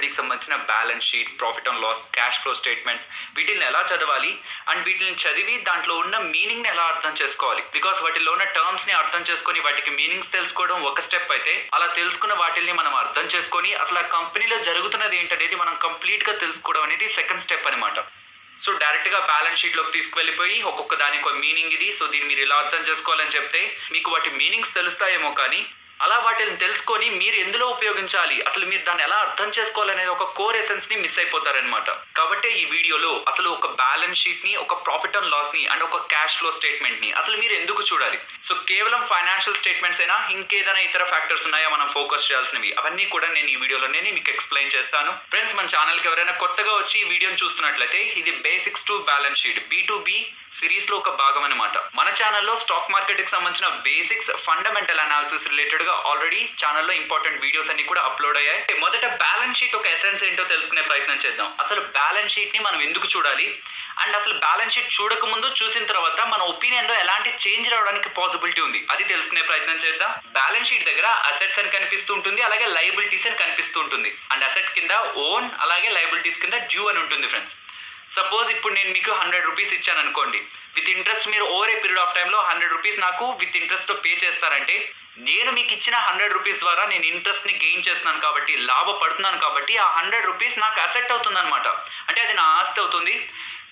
కంపెనీకి సంబంధించిన balance sheet, profit and loss, cash flow statements వీటిని ఎలా చదవాలి అండ్ వీటిని చదివి దాంట్లో ఉన్న మీనింగ్ని ఎలా అర్థం చేసుకోవాలి. బికాస్ వాటిలో ఉన్న టర్మ్స్ని అర్థం చేసుకొని వాటికి మీనింగ్స్ తెలుసుకోవడం ఒక స్టెప్ అయితే, అలా తెలుసుకున్న వాటిని మనం అర్థం చేసుకొని అసలు ఆ కంపెనీలో జరుగుతున్నది ఏంటనేది మనం కంప్లీట్గా తెలుసుకోవడం అనేది సెకండ్ స్టెప్ అనమాట. సో డైరెక్ట్గా బ్యాలెన్స్ షీట్లోకి తీసుకువెళ్ళిపోయి ఒక్కొక్క దానికి ఒక మీనింగ్ ఇది, సో దీన్ని మీరు ఇలా అర్థం చేసుకోవాలని చెప్తే మీకు వాటి మీనింగ్స్ తెలుస్తాయేమో, కానీ అలా వాటిని తెలుసుకొని మీరు ఎందులో ఉపయోగించాలి, అసలు మీరు దాన్ని ఎలా అర్థం చేసుకోవాలనేది ఒక కోర్ ఎసెన్స్ని మిస్ అయిపోతారనమాట. కాబట్టి ఈ వీడియోలో అసలు ఒక బ్యాలెన్స్ షీట్ని, ఒక ప్రాఫిట్ అండ్ లాస్ని అండ్ ఒక క్యాష్ ఫ్లో స్టేట్మెంట్ని అసలు మీరు ఎందుకు చూడాలి. సో కేవలం ఫైనాన్షియల్ స్టేట్మెంట్స్ అయినా ఇంకేదైనా ఇతర ఫ్యాక్టర్స్ ఉన్నాయా మనం ఫోకస్ చేయాల్సినవి, అవన్నీ కూడా నేను ఈ వీడియోలో మీకు ఎక్స్ప్లెయిన్ చేస్తాను. ఫ్రెండ్స్, మన ఛానల్కి ఎవరైనా కొత్తగా వచ్చి ఈ వీడియోని చూస్తున్నట్లయితే ఇది basics to balance sheet B2B సిరీస్లో ఒక భాగం అనమాట. మన ఛానల్లో స్టాక్ మార్కెట్కి సంబంధించిన బేసిక్స్, ఫండమెంటల్ అనాలిసిస్ రిలేటెడ్గా ఆల్రెడీ ఛానల్లో ఇంపార్టెంట్ వీడియోస్ అన్ని కూడా అప్లోడ్ అయ్యాయి. మొదట బ్యాలెన్స్ షీట్ ఒక ఎసెన్స్ ఏంటో తెలుసుకునే ప్రయత్నం చేద్దాం. అసలు బ్యాలెన్స్ షీట్ని మనం ఎందుకు చూడాలి అండ్ అసలు బ్యాలెన్స్ షీట్ చూడక ముందు, చూసిన తర్వాత మన ఒపీనియన్లో ఎలాంటి చేంజ్ రావడానికి పాసిబిలిటీ ఉంది అది తెలుసుకునే ప్రయత్నం చేద్దాం. బ్యాలెన్స్ షీట్ దగ్గర అసెట్స్ అని కనిపిస్తూ ఉంటుంది, అలాగే లయబిలిటీస్ అని కనిపిస్తూ ఉంటుంది. అండ్ అసెట్ కింద ఓన్, అలాగే లయబిలిటీస్ కింద డ్యూ అని ఉంటుంది. ఫ్రెండ్స్, సపోజ్ ఇప్పుడు నేను మీకు 100 రూపీస్ ఇచ్చాను అనుకోండి, విత్ ఇంట్రెస్ట్ మీరు ఓవర్ ఏ పీరియడ్ ఆఫ్ టైంలో 100 రూపీస్ నాకు విత్ ఇంట్రెస్ట్తో పే చేస్తారంటే, నేను మీకు ఇచ్చిన 100 రూపీస్ ద్వారా నేను ఇంట్రెస్ట్ని గెయిన్ చేస్తున్నాను కాబట్టి, లాభపడుతున్నాను కాబట్టి ఆ 100 రూపీస్ నాకు అసెట్ అవుతుంది అనమాట. అంటే అది నా ఆస్తి అవుతుంది.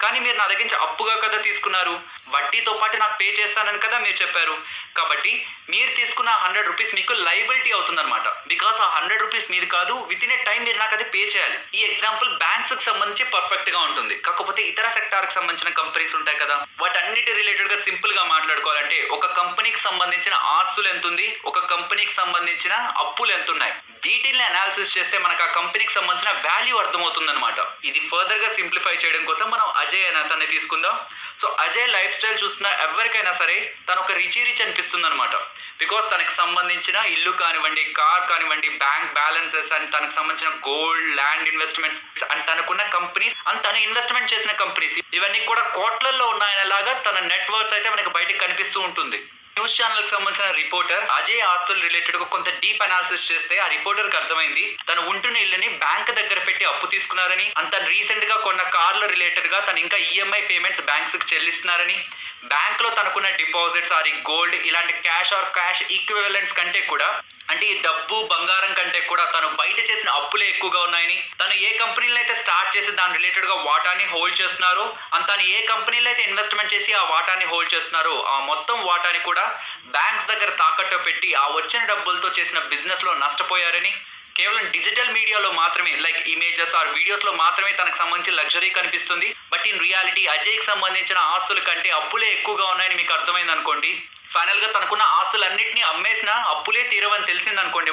కానీ మీరు నా దగ్గర నుంచి అప్పుగా కదా తీసుకున్నారు, వడ్డీతో పాటు నాకు పే చేస్తానని కదా మీరు చెప్పారు. కాబట్టి మీరు తీసుకున్న 100 రూపీస్ మీకు లయబిలిటీ అవుతుందన్నమాట. బికాస్ ఆ 100 రూపీస్ మీది కాదు, విత్ ఇన్ ఏ టైం మీరు నాకు అది పే చేయాలి. ఈ ఎగ్జాంపుల్ బ్యాంక్స్కి సంబంధించి పర్ఫెక్ట్గా ఉంటుంది. కాకపోతే ఇతర సెక్టార్కి సంబంధించిన కంపెనీస్ ఉంటాయి కదా, వాటన్నిటి రిలేటెడ్గా సింపుల్గా మాట్లాడుకోవాలంటే ఒక కంపెనీకి సంబంధించిన ఆస్తులు ఎంత ఉంది, ఒక కంపెనీకి సంబంధించిన అప్పులు ఎంత ఉన్నాయి, వీటిని అనాలిసిస్ చేస్తే మనకు ఆ కంపెనీకి సంబంధించిన వాల్యూ అర్థమవుతుంది అనమాట. ఇది ఫర్దర్గా సింప్లిఫై చేయడం కోసం మనం అజయ్ అనే అతన్ని తీసుకుందాం. సో అజయ్ లైఫ్ స్టైల్ చూస్తున్న ఎవరికైనా సరే తను ఒక రిచ్ అనిపిస్తుంది అనమాట. బికాస్ తనకు సంబంధించిన ఇల్లు కానివ్వండి, కార్ కానివ్వండి, బ్యాంక్ బ్యాలెన్సెస్ అండ్ తనకు సంబంధించిన గోల్డ్, ల్యాండ్ ఇన్వెస్ట్మెంట్స్ అండ్ తనకున్న కంపెనీస్ అండ్ తను ఇన్వెస్ట్మెంట్ చేసిన కంపెనీస్ ఇవన్నీ కూడా కోట్లల్లో ఉన్నాయనేలాగా తన నెట్వర్త్ అయితే మనకి బయటకు కనిపిస్తూ ఉంటుంది. న్యూస్ ఛానల్ కి సంబంధించిన రిపోర్టర్ అజయ్ ఆస్తులు రిలేటెడ్ గా కొంత డీప్ అనాలిసిస్ చేస్తే ఆ రిపోర్టర్ కి అర్థమైంది తను ఉంటున్న ఇల్లుని బ్యాంక్ దగ్గర పెట్టి అప్పు తీసుకున్నారని, అంత రీసెంట్ గా కొన్న కార్ల రిలేటెడ్ గా తను ఇంకా ఈఎంఐ పేమెంట్స్ బ్యాంక్స్ కి చెల్లిస్తున్నారని, బ్యాంక్ లో తనకున్న డిపాజిట్స్ ఆర్ గోల్డ్ ఇలాంటి క్యాష్ ఆర్ క్యాష్ ఈక్వివలెంట్స్ కంటే కూడా, అంటే ఈ డబ్బు బంగారం కంటే కూడా తను బయట చేసిన అప్పులే ఎక్కువగా ఉన్నాయని, తను ఏ కంపెనీలో అయితే స్టార్ట్ చేసి దాని రిలేటెడ్ గా వాటాని హోల్డ్ చేస్తున్నారో అండ్ తను ఏ కంపెనీలో అయితే ఇన్వెస్ట్మెంట్ చేసి ఆ వాటాని హోల్డ్ చేస్తున్నారో ఆ మొత్తం వాటాని కూడా బ్యాంక్స్ దగ్గర తాకట్టు పెట్టి ఆ వచ్చిన డబ్బులతో చేసిన బిజినెస్ లో నష్టపోయారని, కేవలం డిజిటల్ మీడియాలో మాత్రమే లైక్ ఇమేజెస్ ఆర్ వీడియోస్ లో మాత్రమే తనకు సంబంధించిన లగ్జరీ కనిపిస్తుంది. బట్ ఇన్ రియాలిటీ అజయ్కి సంబంధించిన ఆస్తుల కంటే అప్పులే ఎక్కువగా ఉన్నాయని మీకు అర్థమైంది అనుకోండి. ఫైనల్ గా తనకున్న ఆస్తులన్నింటినీ అమ్మేసినా అప్పులే తీరవని తెలిసింది అనుకోండి,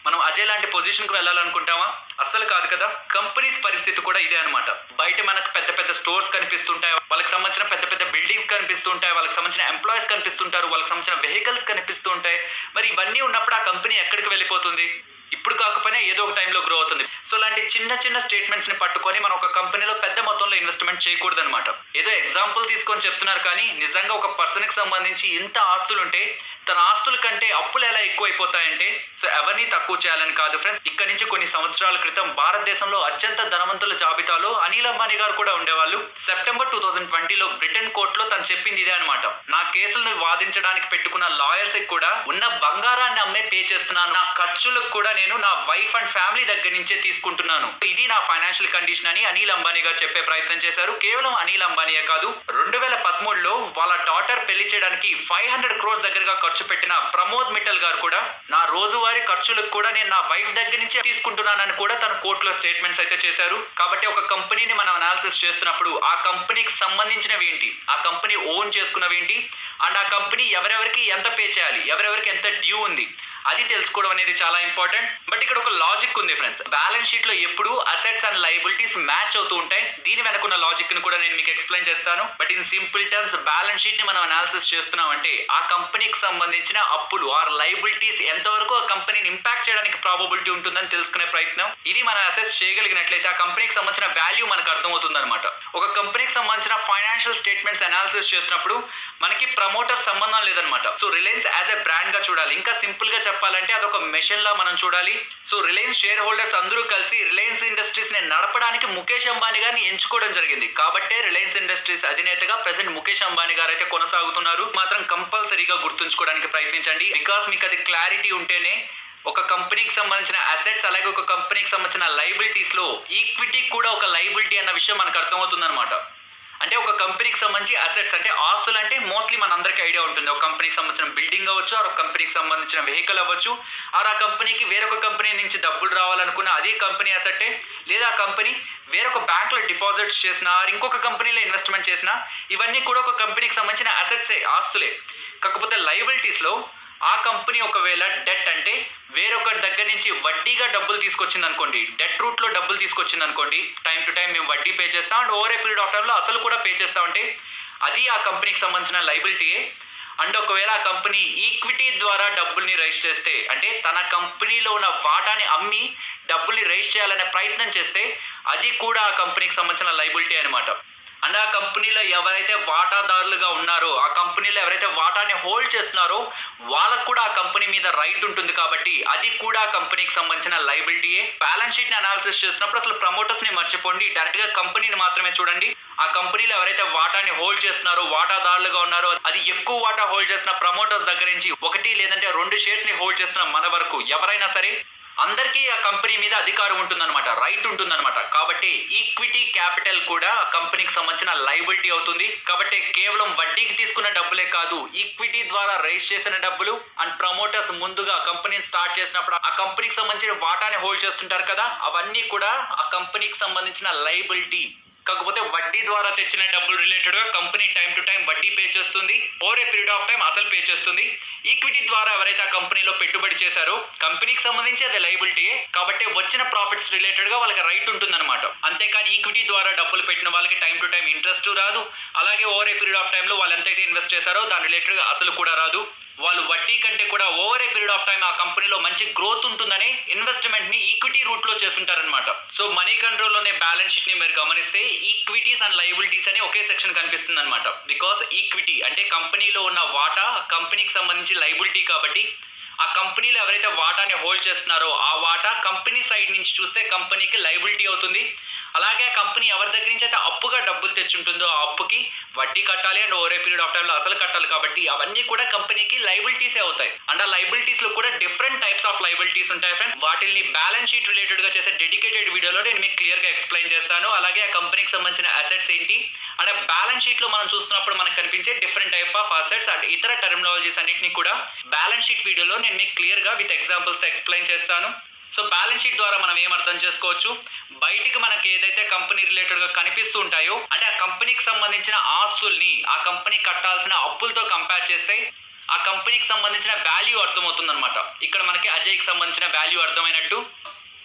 మనం అజయ్ లాంటి పొజిషన్ కు వెళ్ళాలనుకుంటామా? అస్సలు కాదు కదా. కంపెనీస్ పరిస్థితి కూడా ఇదే అనమాట. బయట మనకు పెద్ద పెద్ద స్టోర్స్ కనిపిస్తుంటాయి, వాళ్ళకి సంబంధించిన పెద్ద పెద్ద బిల్డింగ్స్ కనిపిస్తుంటాయి, వాళ్ళకి సంబంధించిన ఎంప్లాయీస్ కనిపిస్తుంటారు, వాళ్ళకి సంబంధించిన వెహికల్స్ కనిపిస్తూ ఉంటాయి. మరి ఇవన్నీ ఉన్నప్పుడు ఆ కంపెనీ ఎక్కడికి వెళ్ళిపోతుంది? ఇప్పుడు కాకపోయినా ఏదో ఒక టైంలో గ్రో అవుతుంది. సో ఇలాంటి చిన్న చిన్న స్టేట్మెంట్స్ ని పట్టుకొని మనం ఒక కంపెనీలో పెద్ద మొత్తంలో ఇన్వెస్ట్మెంట్ చేయకూడదు అనమాట. ఏదో ఎగ్జాంపుల్ తీసుకొని చెప్తున్నారు, కానీ నిజంగా ఒక పర్సన్ కి సంబంధించి ఇంత ఆస్తులు ఉంటే తన ఆస్తుల కంటే అప్పులు ఎలా ఎక్కువైపోతాయంటే, సో ఎవరిని తక్కువ చేయాలని కాదు ఫ్రెండ్స్. ఇక్కడ నుంచి కొన్ని సంవత్సరాల క్రితం భారతదేశంలో అత్యంత ధనవంతుల జాబితాలో అనిల్ అంబానీ గారు కూడా ఉండేవాళ్ళు. సెప్టెంబర్ 2020లో బ్రిటన్ కోర్టులో తను చెప్పింది ఇదే అనమాట. నా కేసులను వాదించడానికి పెట్టుకున్న లాయర్స్ కూడా ఉన్న బంగారాన్ని అమ్మే పే చేస్తున్నాను, నా ఖర్చులకు కూడా నేను నా వైఫ్ అండ్ ఫ్యామిలీ దగ్గర నుంచే తీసుకుంటున్నాను, ఇది నా ఫైనాన్షియల్ కండిషన్ అని అనిల్ అంబానీ గారు చెప్పే ప్రయత్నం చేశారు. కేవలం అనిల్ అంబానీయే కాదు, 2013లో వాళ్ళ డాటర్ పెళ్లి చేయడానికి 500 crores దగ్గరగా ఖర్చు పెట్టిన ప్రమోద్ మిట్టల్ గారు కూడా నా రోజువారీ ఖర్చులకు కూడా నేను నా వైఫ్ దగ్గర నుంచే తీసుకుంటున్నానని కూడా తన కోర్టులో స్టేట్మెంట్స్ అయితే చేశారు. కాబట్టి ఒక కంపెనీని మనం అనాలిసిస్ చేస్తున్నప్పుడు ఆ కంపెనీకి సంబంధించినవి ఏంటి, ఆ కంపెనీ ఓన్ చేసుకున్నవి ఏంటి అండ్ ఆ కంపెనీ ఎవరెవరికి ఎంత పే చేయాలి, ఎవరెవరికి ఎంత డ్యూ ఉంది అది తెలుసుకోవడం అనేది చాలా ఇంపార్టెంట్. బట్ ఇక్కడ ఒక లాజిక్ ఉంది ఫ్రెండ్స్. బ్యాలెన్స్ షీట్ లో ఎప్పుడు అసెట్స్ అండ్ లయబిలిటీస్ మ్యాచ్ అవుతూ ఉంటాయి. దీని వెనకున్న లాజిక్ ని కూడా నేను మీకు ఎక్స్ప్లెయిన్ చేస్తాను. But in simple terms balance sheet ని మనం అనాలిసిస్ చేస్తున్నాం అంటే ఆ కంపెనీకి సంబంధించిన అప్పులు ఆర్ లయబిలిటీస్ ఎంతవరకు ఆ కంపెనీని ఇంపాక్ట్ చేయడానికి ప్రాబబిలిటీ ఉంటుందని తెలుసుకునే ప్రయత్నం. ఇది మనం అసెస్ చేయగలిగినట్లయితే ఆ కంపెనీకి సంబంధించిన వాల్యూ మనకు అర్థమవుతుంది అనమాట. ఒక కంపెనీకి సంబంధించిన ఫైనాన్షియల్ స్టేట్మెంట్స్ అనాలిసిస్ చేసినప్పుడు మనకి ప్రమోటర్ సంబంధం లేదనమాట. So Reliance as a brand గా చూడాలి. ఇంకా సింపుల్ గా చెప్పాలంటే అదొక మెషిన్ లా మనం చూడాలి. సో రిలయన్స్ షేర్ హోల్డర్స్ అందరూ కలిసి రిలయన్స్ ఇండస్ట్రీస్ ని నడపడానికి ముఖేష్ అంబానీ గారిని ఎంచుకోవడం జరిగింది. కాబట్టే రిలయన్స్ ఇండస్ట్రీస్ అధినేతగా ప్రెసెంట్ ముఖేష్ అంబానీ గారు అయితే కొనసాగుతున్నారు. మాత్రం కంపల్సరీగా గుర్తుంచుకోవడానికి ప్రయత్నించండి. బికాస్ మీకు అది క్లారిటీ ఉంటేనే ఒక కంపెనీకి సంబంధించిన అసెట్స్ అలాగే ఒక కంపెనీకి సంబంధించిన లైబిలిటీస్ లో ఈక్విటీ కూడా ఒక లైబిలిటీ అన్న విషయం మనకు అర్థమవుతుంది అనమాట. అంటే ఒక కంపెనీకి సంబంధించి అసెట్స్ అంటే ఆస్తులు అంటే మోస్ట్లీ మనందరికీ ఐడియా ఉంటుంది. ఒక కంపెనీకి సంబంధించిన బిల్డింగ్ అవ్వచ్చు, ఆ కంపెనీకి సంబంధించిన వెహికల్ అవ్వచ్చు, ఆ కంపెనీకి వేరొక కంపెనీ నుంచి డబ్బులు రావాలనుకున్న అది కంపెనీ అసెట్టే, లేదా ఆ కంపెనీ వేరొక బ్యాంక్లో డిపాజిట్స్ చేసినా ఇంకొక కంపెనీలో ఇన్వెస్ట్మెంట్ చేసినా ఇవన్నీ కూడా ఒక కంపెనీకి సంబంధించిన అసెట్సే, ఆస్తులే. కాకపోతే లయబిలిటీస్లో ఆ కంపెనీ ఒకవేళ డెట్ అంటే వేరొకరి దగ్గర నుంచి వడ్డీగా డబ్బులు తీసుకొచ్చింది అనుకోండి, డెట్ రూట్లో డబ్బులు తీసుకొచ్చింది అనుకోండి, టైం టు టైం మేము వడ్డీ పే చేస్తాం and over a period of టైంలో అసలు కూడా పే చేస్తామంటే అది ఆ కంపెనీకి సంబంధించిన లైబిలిటీయే. అండ్ ఒకవేళ ఆ కంపెనీ ఈక్విటీ ద్వారా డబ్బుల్ని రైజ్ చేస్తే అంటే తన కంపెనీలో ఉన్న వాటాని అమ్మి డబ్బుల్ని రైజ్ చేయాలనే ప్రయత్నం చేస్తే అది కూడా ఆ కంపెనీకి సంబంధించిన లైబిలిటీ అనమాట. అండ్ ఆ కంపెనీలో ఎవరైతే వాటాదారులుగా ఉన్నారో, ఆ కంపెనీలో ఎవరైతే వాటాని హోల్డ్ చేస్తున్నారో వాళ్ళకు కూడా ఆ కంపెనీ మీద రైట్ ఉంటుంది. కాబట్టి అది కూడా ఆ కంపెనీకి సంబంధించిన లైబిలిటీయే. బ్యాలెన్స్ షీట్ ని అనాలిసిస్ చేసినప్పుడు అసలు ప్రమోటర్స్ ని మర్చిపోండి, డైరెక్ట్ గా కంపెనీని మాత్రమే చూడండి. ఆ కంపెనీలో ఎవరైతే వాటాని హోల్డ్ చేస్తున్నారో, వాటాదారులుగా ఉన్నారో, అది ఎక్కువ వాటా హోల్డ్ చేసిన ప్రమోటర్స్ దగ్గర నుంచి 1 లేదంటే 2 షేర్స్ ని హోల్డ్ చేస్తున్న మన వరకు ఎవరైనా సరే అందరికీ ఆ కంపెనీ మీద అధికారం ఉంటుందన్నమాట, రైట్ ఉంటుందన్నమాట. కాబట్టి ఈక్విటీ క్యాపిటల్ కూడా కంపెనీకి సంబంధించిన లైబిలిటీ అవుతుంది. కాబట్టి కేవలం వడ్డీకి తీసుకున్న డబ్బులే కాదు, ఈక్విటీ ద్వారా రైజ్ చేసిన డబ్బులు అండ్ ప్రమోటర్స్ ముందుగా కంపెనీని స్టార్ట్ చేసినప్పుడు ఆ కంపెనీకి సంబంధించిన వాటాని హోల్డ్ చేస్తుంటారు కదా, అవన్నీ కూడా ఆ కంపెనీకి సంబంధించిన లైబిలిటీ. కాకపోతే వడ్డీ ద్వారా తెచ్చిన డబ్బులు రిలేటెడ్ గా కంపెనీ టైం టు టైం వడ్డీ పే చేస్తుంది, over a period of time అసలు పే చేస్తుంది. ఈక్విటీ ద్వారా ఎవరైతే ఆ కంపెనీలో పెట్టుబడి చేశారో కంపెనీకి సంబంధించి అది లైబిలిటీయే. కాబట్టి వచ్చిన ప్రాఫిట్స్ రిలేటెడ్ గా వాళ్ళకి రైట్ ఉంటుందన్నమాట. అంతేకాని ఈక్విటీ ద్వారా డబ్బులు పెట్టిన వాళ్ళకి టైం టు టైం ఇంట్రెస్ట్ రాదు, అలాగే ఓవర్ ఏ పీరియడ్ ఆఫ్ టైంలో వాళ్ళు ఎంతైతే ఇన్వెస్ట్ చేశారో దాని రిలేటెడ్ గా అసలు కూడా రాదు. వాళ్ళు వడ్డీ కంటే కూడా over a period of time ఆ కంపెనీలో మంచి గ్రోత్ ఉంటుందని ఇన్వెస్ట్మెంట్ ని ఈక్విటీ రూట్ లో చేస్తుంటారనమాట. సో మనీ కంట్రోల్ లోనే బ్యాలెన్స్ షీట్ ని మీరు గమనిస్తే ఈక్విటీస్ అండ్ లయబిలిటీస్ అని ఒకే సెక్షన్ కనిపిస్తుంది అనమాట. బికాస్ ఈక్విటీ అంటే కంపెనీలో ఉన్న వాటా కంపెనీకి సంబంధించి లయబిలిటీ కాబట్టి ఆ కంపెనీలో ఎవరైతే వాటాని హోల్డ్ చేస్తున్నారో ఆ వాటా కంపెనీ సైడ్ నుంచి చూస్తే కంపెనీకి లయబిలిటీ అవుతుంది. అలాగే ఆ కంపెనీ ఎవరి దగ్గర నుంచి అయితే అప్పుగా డబ్బులు తెచ్చుంటుందో ఆ అప్పుకి వడ్డీ కట్టాలి and over a period of టైంలో అసలు కట్టాలి. కాబట్టి అవన్నీ కూడా కంపెనీకి లయబిలిటీసే అవుతాయి. అండ్ ఆ లయబిలిటీస్ లో కూడా డిఫరెంట్ టైప్స్ ఆఫ్ లయబిలిటీస్ ఉంటాయి ఫ్రెండ్స్. వాటిని బ్యాలెన్స్ షీట్ రిలేటెడ్ గా చేసే డెడికేటెడ్ వీడియోలో నేను మీకు క్లియర్ గా ఎక్స్ప్లెయిన్ చేస్తాను. అలాగే ఆ కంపెనీకి సంబంధించిన అసెట్స్ ఏంటి అంటే బ్యాలెన్స్ షీట్ లో మనం చూస్తున్నప్పుడు మనకు కనిపించే different type of assets and ఇతర టర్మినాలజీస్ అన్నిటిని కూడా బ్యాలెన్స్ షీట్ వీడియోలో నేను మీకు క్లియర్ గా విత్ ఎగ్జాంపుల్స్ తో ఎక్స్ప్లెయిన్ చేస్తాను. సో బ్యాలెన్స్ షీట్ ద్వారా మనం ఏం అర్థం చేసుకోవచ్చు, బయటికి మనకి ఏదైతే కంపెనీ రిలేటెడ్ గా కనిపిస్తూ ఉంటాయో అంటే ఆ కంపెనీకి సంబంధించిన ఆస్తుల్ని ఆ కంపెనీ కట్టాల్సిన అప్పులతో కంపేర్ చేస్తే ఆ కంపెనీకి సంబంధించిన వాల్యూ అర్థమవుతుంది అనమాట. ఇక్కడ మనకి అజయ్కి సంబంధించిన వాల్యూ అర్థమైనట్టు.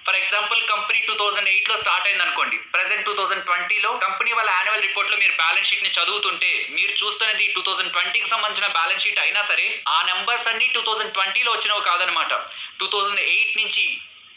ఫర్ ఎగ్జాంపుల్ కంపెనీ 2008 లో స్టార్ట్ అయింది అనుకోండి, ప్రెసెంట్ 2020లో కంపెనీ వాళ్ళ యాన్యువల్ రిపోర్ట్ లో మీరు బ్యాలెన్స్ షీట్ ని చదువుతుంటే మీరు చూస్తున్నది 2020కి సంబంధించిన బ్యాలెన్స్ షీట్ అయినా సరే ఆ నెంబర్స్ అన్ని 2020లో వచ్చినవి కాదనమాట. 2008 నుంచి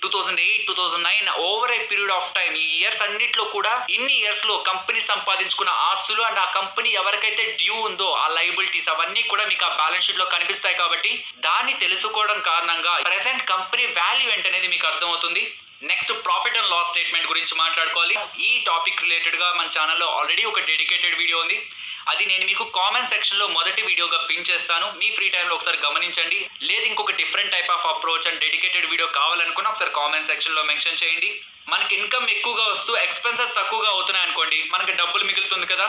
2008, 2009 over a period of time ఈ ఇయర్స్ అన్నిట్లో కూడా ఇన్ని ఇయర్స్ లో కంపెనీ సంపాదించుకున్న ఆస్తులు అండ్ ఆ కంపెనీ ఎవరికైతే డ్యూ ఉందో ఆ లయబిలిటీస్ అవన్నీ కూడా మీకు ఆ బ్యాలెన్స్ షీట్ లో కనిపిస్తాయి. కాబట్టి దాన్ని తెలుసుకోవడం కారణంగా ప్రెసెంట్ కంపెనీ వాల్యూ ఏంటనేది మీకు అర్థమవుతుంది. Next profit and loss statement గురించి మాట్లాడుకోవాలి. ఈ టాపిక్ రిలేటెడ్ గా మన ఛానల్లో ఆల్రెడీ ఒక డెడికేటెడ్ వీడియో ఉంది, అది నేను మీకు కామెంట్ సెక్షన్ లో మొదటి వీడియోగా పిన్ చేస్తాను. మీ ఫ్రీ టైంలో ఒకసారి గమనించండి. లేదు ఇంకొక different type of approach and dedicated video కావాలనుకున్నా ఒకసారి కామెంట్ సెక్షన్ లో మెన్షన్ చేయండి. మనకి ఇన్కమ్ ఎక్కువగా వస్తూ ఎక్స్పెన్సెస్ తక్కువగా అవుతున్నాయి అనుకోండి, మనకి డబ్బులు మిగులుతుంది కదా.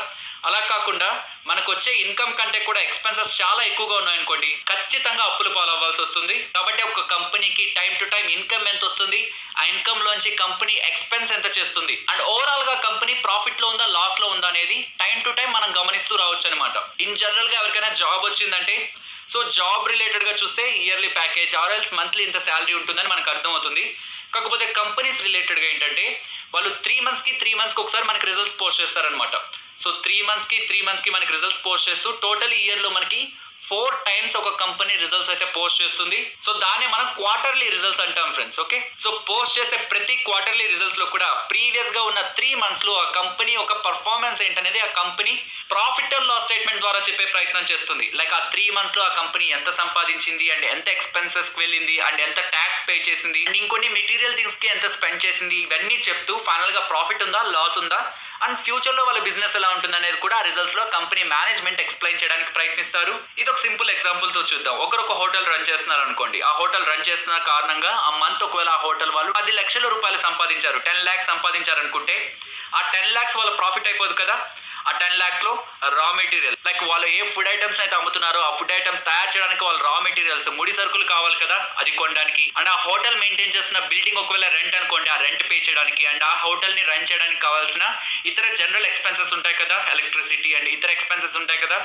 అలా కాకుండా మనకు వచ్చే ఇన్కమ్ కంటే కూడా ఎక్స్పెన్సెస్ చాలా ఎక్కువగా ఉన్నాయనుకోండి, ఖచ్చితంగా అప్పులు పాలవ్వాల్సి వస్తుంది. కాబట్టి ఒక కంపెనీకి టైం టు టైం ఇన్కమ్ ఎంత వస్తుంది, ఆ ఇన్కమ్ లోంచి కంపెనీ ఎక్స్పెన్స్ ఎంత చేస్తుంది అండ్ ఓవరాల్ గా కంపెనీ ప్రాఫిట్ లో ఉందా లాస్ లో ఉందా అనేది టైం టు టైం మనం గమనిస్తూ రావచ్చు అనమాట. ఇన్ జనరల్ గా ఎవరికైనా జాబ్ వచ్చిందంటే సో జాబ్ రిలేటెడ్ గా చూస్తే yearly package or else monthly ఇంత శాలరీ ఉంటుందని మనకు అర్థమవుతుంది. కాకపోతే కంపెనీస్ రిలేటెడ్ గా ఏంటంటే వాళ్ళు 3 మంత్స్కి ఒకసారి మనకి రిజల్ట్స్ పోస్ట్ చేస్తారనమాట. సో 3 మంత్స్కి మనకి రిజల్ట్స్ పోస్ట్ చేస్తూ టోటల్ ఇయర్ లో మనకి 4 టైమ్స్ ఒక కంపెనీ రిజల్ట్స్ అయితే పోస్ట్ చేస్తుంది. సో దాన్ని మనం క్వార్టర్లీ రిజల్ట్స్ అంటాం ఫ్రెండ్స్. ఓకే, సో పోస్ట్ చేసే ప్రతి క్వార్టర్లీ రిజల్ట్స్ లో కూడా ప్రీవియస్ గా ఉన్న 3 మంత్స్ లో ఆ కంపెనీ ఒక పర్ఫార్మెన్స్ ఏంటనేది ఆ company profit and loss statement ద్వారా చెప్పే ప్రయత్నం చేస్తుంది. లైక్ ఆ 3 మంత్స్ లో ఆ కంపెనీ ఎంత సంపాదించింది అండ్ ఎంత ఎక్స్పెన్సెస్ కి వెళ్ళింది అండ్ ఎంత ట్యాక్స్ పే చేసింది అండ్ ఇంకొన్ని మెటీరియల్ థింగ్స్ కి ఎంత స్పెండ్ చేసింది, ఇవన్నీ చెప్తూ ఫైనల్ గా ప్రాఫిట్ ఉందా లాస్ ఉందా అండ్ ఫ్యూచర్ లో వాళ్ళ బిజినెస్ ఎలా ఉంటుంది అనేది కూడా రిజల్ట్స్ లో కంపెనీ మేనేజ్మెంట్ ఎక్స్ప్లెయిన్ చేయడానికి ప్రయత్నిస్తారు. ఇది ఒక సింపుల్ ఎగ్జాంపుల్ తో చూద్దాం. ఒకరు హోటల్ రన్ చేస్తున్నారు అనుకోండి. ఆ హోటల్ రన్ చేస్తున్న కారణంగా ఆ మంత్ ఒకవేళ ఆ హోటల్ వాళ్ళు 10 లక్షల రూపాయలు సంపాదించారు, 10 lakhs సంపాదించారు అనుకుంటే ఆ 10 lakhs వాళ్ళ ప్రాఫిట్ అయిపోదు కదా. ఆ 10 lakhs లో రా మెటీరియల్ లైక్ వాళ్ళు ఏ ఫుడ్ ఐటమ్స్ అయితే అమ్ముతున్నారో ఆ ఫుడ్ ఐటమ్స్ తయారు చేయడానికి వాళ్ళు రా మెటీరియల్స్ ముడి సరుకులు కావాలి కదా, అది కొనడానికి. అండ్ ఆ హోటల్ మెయింటైన్ చేస్తున్న బిల్డింగ్ ఒకవేళ రెంట్ అనుకోండి, ఆ రెంట్ పే చేయడానికి అండ్ ఆ హోటల్ ని రన్ చేయడానికి కావాల్సిన ఇతర జనరల్ ఎక్స్పెన్సెస్ ఉంటాయి కదా, ఎలక్ట్రిసిటీ అండ్ ఇతర ఎక్స్పెన్సెస్ ఉంటాయి కదా,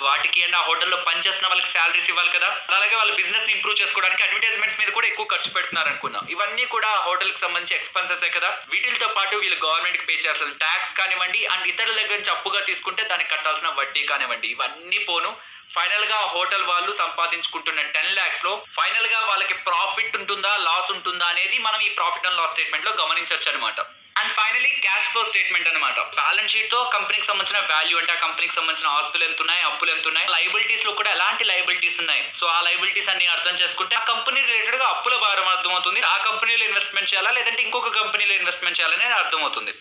వాటికి అండ్ ఆ హోటల్లో పనిచేస్తున్న వాళ్ళకి శాలరీస్ ఇవ్వాలి కదా. అలాగే వాళ్ళ బిజినెస్ ని ఇంప్రూవ్ చేసుకోవడానికి అడ్వర్టైజ్మెంట్స్ మీద కూడా ఎక్కువ ఖర్చు పెడుతున్నారు అనుకుందాం. ఇవన్నీ కూడా హోటల్ కి సంబంధించి ఎక్స్పెన్సెస్ కదా. వీటితో పాటు వీళ్ళు గవర్నమెంట్ కి పే చేయాల్సిన ట్యాక్స్ కానివ్వండి అండ్ ఇతరుల దగ్గర నుంచి అప్పుగా తీసుకుంటే దానికి కట్టాల్సిన వడ్డీ కానివ్వండి, ఇవన్నీ పోను ఫైనల్ గా హోటల్ వాళ్ళు సంపాదించుకుంటున్న 10 lakhs లో ఫైనల్ గా వాళ్ళకి ప్రాఫిట్ ఉంటుందా లాస్ ఉంటుందా అనేది మనం ఈ ప్రాఫిట్ అండ్ లాస్ స్టేట్మెంట్ లో గమనించవచ్చు అనమాట. And finally cash flow statement అనమాట. బ్యాలెన్స్ షీట్ లో కంపెనీకి సంబంధించిన వాల్యూ అంటే ఆ కంపెనీకి సంబంధించిన ఆస్తులు ఎంత ఉన్నాయి, అప్పులు ఎంత ఉన్నాయి, లైబిలిటీస్ లో కూడా ఎలాంటి లైబిలిటీస్ ఉన్నాయి. సో ఆ లైబిలిటీస్ అన్ని అర్థం చేసుకుంటే ఆ కంపెనీ రిలేటెడ్ గా అప్పుల భారం అర్థమవుతుంది. ఆ కంపెనీలో ఇన్వెస్ట్మెంట్ చేయాలా లేదంటే ఇంకొక కంపెనీలో ఇన్వెస్ట్మెంట్ చేయాలని అర్థమవుతుంది.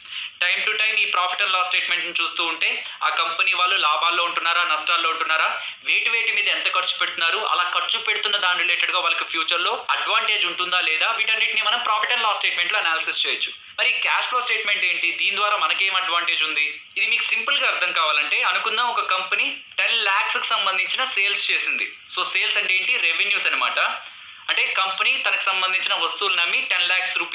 టైం టు టైం ఈ ప్రాఫిట్ అండ్ లాస్ స్టేట్మెంట్ ని చూస్తూ ఉంటే ఆ కంపెనీ వాళ్ళు లాభాల్లో ఉంటున్నారా నష్టాల్లో ఉంటున్నారా, వేటి మీద ఎంత ఖర్చు పెడుతున్నారు, అలా ఖర్చు పెడుతున్న దాని రిలేటెడ్ గా వాళ్ళకి ఫ్యూచర్ లో అడ్వాంటేజ్ ఉంటుందా లేదా, వీటన్నిటిని మనం ప్రాఫిట్ అండ్ లాస్ స్టేట్మెంట్ లో అనాలిసిస్ చేయొచ్చు. మరి క్యాష్ ఫ్లో స్టేట్మెంట్ ఏంటి, దీని ద్వారా మనకేం అడ్వాంటేజ్ ఉంది? ఇది మీకు సింపుల్ గా అర్థం కావాలంటే అనుకుందాం ఒక కంపెనీ 10 lakhs కి సంబంధించిన సేల్స్ చేసింది. సో సేల్స్ అంటే ఏంటి, రెవెన్యూస్ అనమాట. అంటే కంపెనీ తనకు సంబంధించిన వస్తువులు నమ్మి 10 lakhs రూపీస్